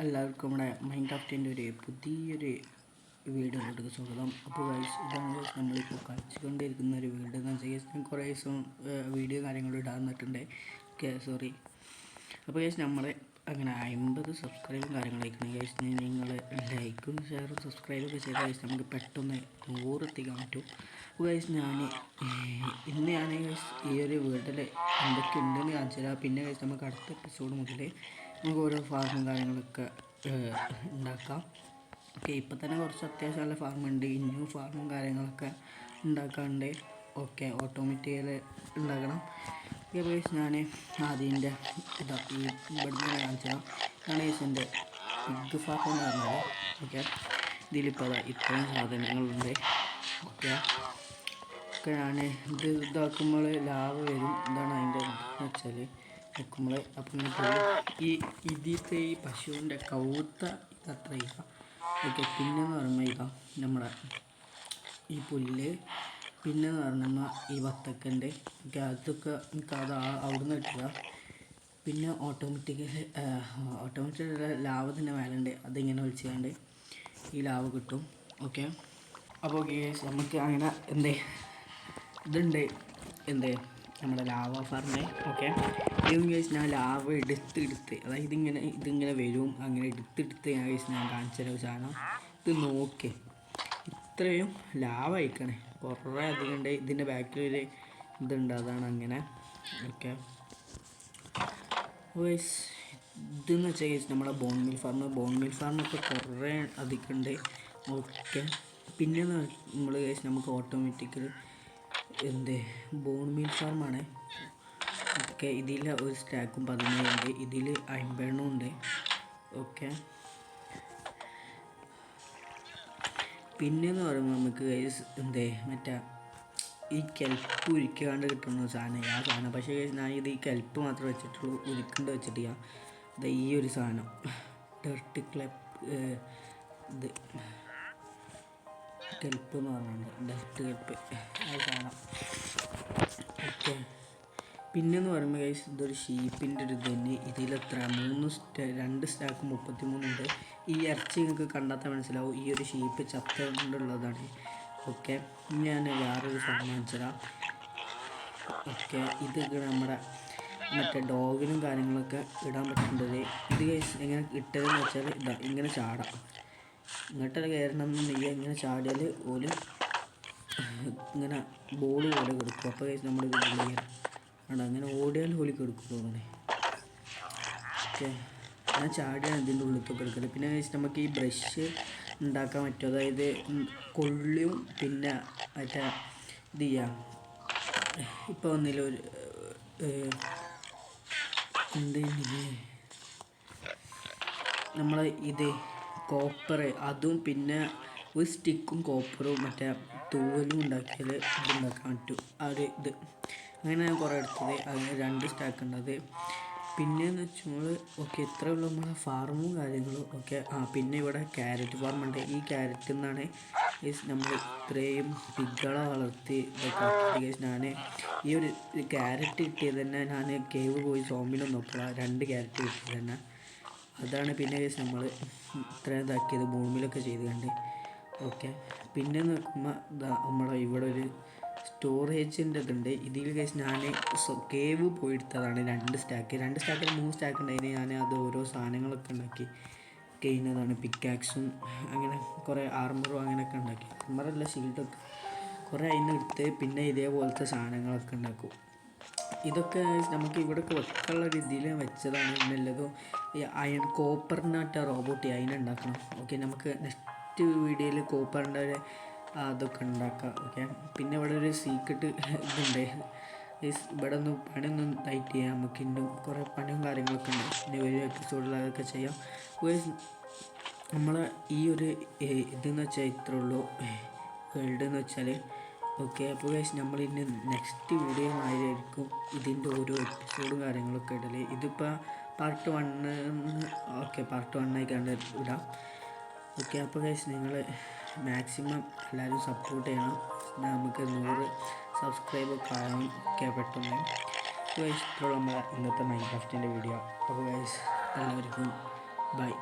എല്ലാവർക്കും നമ്മുടെ മൈൻഡ് ക്രാഫ്റ്റിൻ്റെ ഒരു പുതിയൊരു വീഡിയോയിലോട്ട് സ്വാഗതം. അപ്പോൾ ഗൈസ്, ഇതാണ് നമ്മളിപ്പോൾ കളിച്ചുകൊണ്ടിരിക്കുന്ന ഒരു വീഡിയോ എന്ന് വെച്ചാൽ ഞാൻ കുറേ ദിവസം വീഡിയോ കാര്യങ്ങളും ഇടാന്നിട്ടുണ്ട്. സോറി. അപ്പോൾ ഗൈസ്, നമ്മൾ അങ്ങനെ 50 സബ്സ്ക്രൈബും കാര്യങ്ങളൊക്കെ ഗൈസ്, നിങ്ങൾ ലൈക്കും ഷെയറും സബ്സ്ക്രൈബൊക്കെ ചെയ്ത ഗൈസ് നമുക്ക് പെട്ടെന്ന് 100 എത്തിക്കാൻ പറ്റും. അപ്പോൾ ഗൈസ്, ഇന്ന് ഞാൻ ഗൈസ് ഈ ഒരു വീട്ടിൽ എന്തൊക്കെ ഉണ്ടെന്ന് കാണിച്ചു. പിന്നെ ഗൈസ് നമുക്ക് അടുത്ത എപ്പിസോഡ് മുതൽ നമുക്ക് ഓരോ ഫാർമും കാര്യങ്ങളൊക്കെ ഉണ്ടാക്കാം. ഓക്കെ, ഇപ്പം തന്നെ കുറച്ച് അത്യാവശ്യം നല്ല ഫാർമുണ്ട്. ഇനിയും ഫാർമും കാര്യങ്ങളൊക്കെ ഉണ്ടാക്കാണ്ട്. ഓക്കെ, ഓട്ടോമാറ്റിക്കൽ ഉണ്ടാക്കണം. ഓക്കെ ഗൈസ്, ഞാൻ അതിൻ്റെ ഈ ഇവിടുന്ന് കാണിച്ചാൽ ഞാൻ ഗൈസിൻ്റെ ബിഗ് ഫാർം എന്ന് പറഞ്ഞത്. ഓക്കെ, ഇതിലിപ്പോൾ ഇത്രയും സാധനങ്ങളുണ്ട്. ഓക്കെ, ഞാൻ ഇതാക്കുമ്പോൾ ലാഭ വരും. എന്താണ് അതിൻ്റെ വെച്ചാൽ വെക്കുമ്പോൾ അപ്പം ഇതിലത്തെ ഈ പശുവിൻ്റെ കൗത്ത ഇതത്ര ഇതാ. ഓക്കെ, പിന്നെന്ന് പറയുമ്പോൾ ഇതാ നമ്മുടെ ഈ പുല്ല്. പിന്നെന്ന് പറഞ്ഞാൽ ഈ വത്തക്കൻ്റെ ഓക്കെ, അതൊക്കെ എനിക്ക് അവിടുന്ന് കിട്ടുക. പിന്നെ ഓട്ടോമാറ്റിക്കലി ലാഭത്തിൻ്റെ മേലുണ്ട്. അതിങ്ങനെ വിളിച്ചുകൊണ്ട് ഈ ലാഭം കിട്ടും. ഓക്കെ, അപ്പോൾ നമുക്ക് അങ്ങനെ ഇതുണ്ട് നമ്മുടെ ലാവ ഫാർമേ. ഓക്കെ, ഇതെന്ന് ചോദിച്ചാൽ ഞാൻ ലാവ എടുത്ത് അതായത് ഇതിങ്ങനെ വരും. അങ്ങനെ എടുത്ത് ഞാൻ കാണിച്ച സാധനം ഇത് നോക്കി. ഇത്രയും ലാവ അയക്കണേ, കുറേ അധികം ഉണ്ട്. ഇതിൻ്റെ ബാക്കിലൊരു ഇതുണ്ട്, അതാണ് അങ്ങനെ. ഓക്കെ ഗൈസ്, ഇതെന്ന് വെച്ചാൽ ഗൈസ് നമ്മുടെ ബോൺ മിൽ ഫാർമൊക്കെ കുറേ അധികം ഉണ്ട്. ഓക്കെ, പിന്നെ നമ്മൾ ഗൈസ് നമുക്ക് ഓട്ടോമാറ്റിക്കൽ ബോൺ മിൽ ഫാർമാണ്. ഓക്കെ, ഇതിൽ ഒരു സ്റ്റാക്കും 17 ഉണ്ട്. ഇതിൽ 50 ഉണ്ട്. ഓക്കെ, പിന്നെയെന്ന് പറയുമ്പോൾ നമുക്ക് ഗൈസ് മറ്റേ ഈ കെൽപ്പ് ഉരുക്കാണ്ട് കിട്ടുന്ന സാധനം ആ സാധനം. പക്ഷേ ഞാൻ ഇത് ഈ കെൽപ്പ് മാത്രമേ വെച്ചിട്ടുള്ളൂ, ഉരുക്കൊണ്ട് വെച്ചിട്ടില്ല. ഈ ഒരു സാധനം ഡർട്ട് ഇത് കെൽപ്പ് എന്ന് പറഞ്ഞിട്ടുണ്ട്, ഡസ്റ്റ് കെൽപ്പ് ആ സാധനം. ഓക്കെ, പിന്നെന്ന് പറയുമ്പോൾ ഗൈസ് ഇതൊരു ഷീപ്പിൻ്റെ ഒരു ഇത് തന്നെ. ഇതിലെത്ര 2 സ്റ്റാക്ക് 33 ഉണ്ട്. ഈ ഇറച്ചി നിങ്ങൾക്ക് കണ്ടാൽ മനസ്സിലാവും ഈ ഒരു ഷീപ്പ് ചത്തുകൊണ്ടുള്ളതാണ്. ഓക്കെ, ഞാൻ വേറൊരു സാധനം കാണിച്ചുതരാം. ഓക്കെ, ഇത് നമ്മുടെ മറ്റേ ഡോഗിനും കാര്യങ്ങളൊക്കെ ഇടാൻ പറ്റുന്നത്. ഇത് ഗൈസ് എങ്ങനെ ഇട്ടതെന്ന് വെച്ചാൽ ഇങ്ങനെ ചാടാം. ഇങ്ങോട്ടൊക്കെ കയറണം എന്നുണ്ടെങ്കിൽ ഇങ്ങനെ ചാടിയാൽ ഓല് ഇങ്ങനെ ബോൾ പോലെ കൊടുക്കും. അപ്പോൾ ഗൈസ് നമ്മളിത് അങ്ങനെ ഓടിയാൽ ഓല് കൊടുക്കും തോന്നണേ. ഓക്കെ, ഞാൻ ചാടിയാണ് ഇതിൻ്റെ ഉള്ളിലൊക്കെ എടുക്കുന്നത്. പിന്നെ ഗൈസ് നമുക്ക് ഈ ബ്രഷ് ഉണ്ടാക്കാൻ പറ്റും. അതായത് കൊള്ളിയും പിന്നെ മറ്റേ ഇത് ചെയ്യാം. ഇപ്പോൾ ഒന്നില്ല ഒരു നമ്മൾ ഇത് കോപ്പർ അതും പിന്നെ ഒരു സ്റ്റിക്കും കോപ്പറും മറ്റേ തൂവലും ഉണ്ടാക്കിയാൽ ഇതുണ്ടാക്കാൻ പറ്റും. ആ ഒരു ഇത് അങ്ങനെ ഞാൻ കുറേ എടുത്തത്. അതിന് 2 സ്റ്റാക്ക് ഉണ്ടത്. പിന്നെയെന്ന് വെച്ചാൽ ഓക്കെ, ഇത്രയേ ഉള്ളൂ നമ്മളെ ഫാർമും കാര്യങ്ങളും. ഓക്കെ, പിന്നെ ഇവിടെ ക്യാരറ്റ് ഫാർമുണ്ട്. ഈ ക്യാരറ്റിൽ നിന്നാണ് നമ്മൾ ഇത്രയും പിഗ്ഗളെ വളർത്തി ഇതൊക്കെ. ഞാൻ ഈ ഒരു ക്യാരറ്റ് കിട്ടിയത് തന്നെ ഞാൻ കേവ് പോയി സോമ്പിലും നോക്കുക 2 ക്യാരറ്റ് കിട്ടിയത് തന്നെ. അതാണ് പിന്നെ നമ്മൾ ഇത്രയും ഇതാക്കിയത് ഭൂമിയിലൊക്കെ ചെയ്ത് കണ്ട്. ഓക്കെ, പിന്നെ നോക്കുമ്പോൾ നമ്മളെ ഇവിടെ ഒരു സ്റ്റോറേജിൻ്റെ ഇതുണ്ട്. ഇതിൽ ഞാൻ കേവ് പോയി എടുത്തതാണ് 2 സ്റ്റാക്കിൽ 3 സ്റ്റാക്ക് ഉണ്ടായിരുന്നു. ഞാൻ അത് ഓരോ സാധനങ്ങളൊക്കെ ഉണ്ടാക്കി കഴിഞ്ഞതാണ്. പിക്കാക്സും അങ്ങനെ കുറേ ആർമറും അങ്ങനെയൊക്കെ ഉണ്ടാക്കി. ആർമറല്ല, ഷീൽഡൊക്കെ കുറേ അതിന് എടുത്ത് പിന്നെ ഇതേപോലത്തെ സാധനങ്ങളൊക്കെ ഉണ്ടാക്കും. ഇതൊക്കെ നമുക്ക് ഇവിടെയൊക്കെ വെക്കാനുള്ള രീതിയിൽ വെച്ചതാണ്. എന്നുള്ളതും ഈ കോപ്പറിനായിട്ട് റോബോട്ട് അതിനുണ്ടാക്കണം. ഓക്കെ, നമുക്ക് നെക്സ്റ്റ് വീഡിയോയിൽ കോപ്പറിൻ്റെ അതൊക്കെ ഉണ്ടാക്കാം. ഓക്കെ, പിന്നെ ഇവിടെ ഒരു സീക്രട്ട് ഇതുണ്ട്. ഇവിടെ ഒന്നും പണിയൊന്നും ടൈറ്റ് ചെയ്യാം. നമുക്ക് ഇന്നും കുറേ പണിയും കാര്യങ്ങളൊക്കെ ഉണ്ട്. ഇനി ഒരു എപ്പിസോഡിൽ അതൊക്കെ ചെയ്യാം. നമ്മളെ ഈ ഒരു ഇതെന്ന് വെച്ചാൽ ഇത്രേ ഉള്ളൂ വേൾഡ് എന്ന് വെച്ചാൽ. ഓക്കെ, അപ്പോൾ ഗൈസ് നമ്മൾ ഇനി നെക്സ്റ്റ് വീഡിയോ ആയിരിക്കും ഇതിൻ്റെ ഓരോ എപ്പിസോഡും കാര്യങ്ങളൊക്കെ ഇടല്. ഇതിപ്പോൾ പാർട്ട് 1. ഓക്കെ, പാർട്ട് 1 ആയിക്കാണ്ട് ഇടാം. ഓക്കെ, അപ്പോൾ ഗൈസ് നിങ്ങൾ മാക്സിമം എല്ലാവരും സപ്പോർട്ട് ചെയ്യണം. നമുക്ക് 100 സബ്സ്ക്രൈബൊക്കെ ആകാൻ ഒക്കെ പെട്ടെന്ന്. ഗൈസ്, ഇത്രയുള്ള നമ്മുടെ ഇന്നത്തെ മൈൻഡ് ക്രാഫ്റ്റിൻ്റെ വീഡിയോ. അപ്പോൾ ഗൈസ് എല്ലാവർക്കും ബൈ.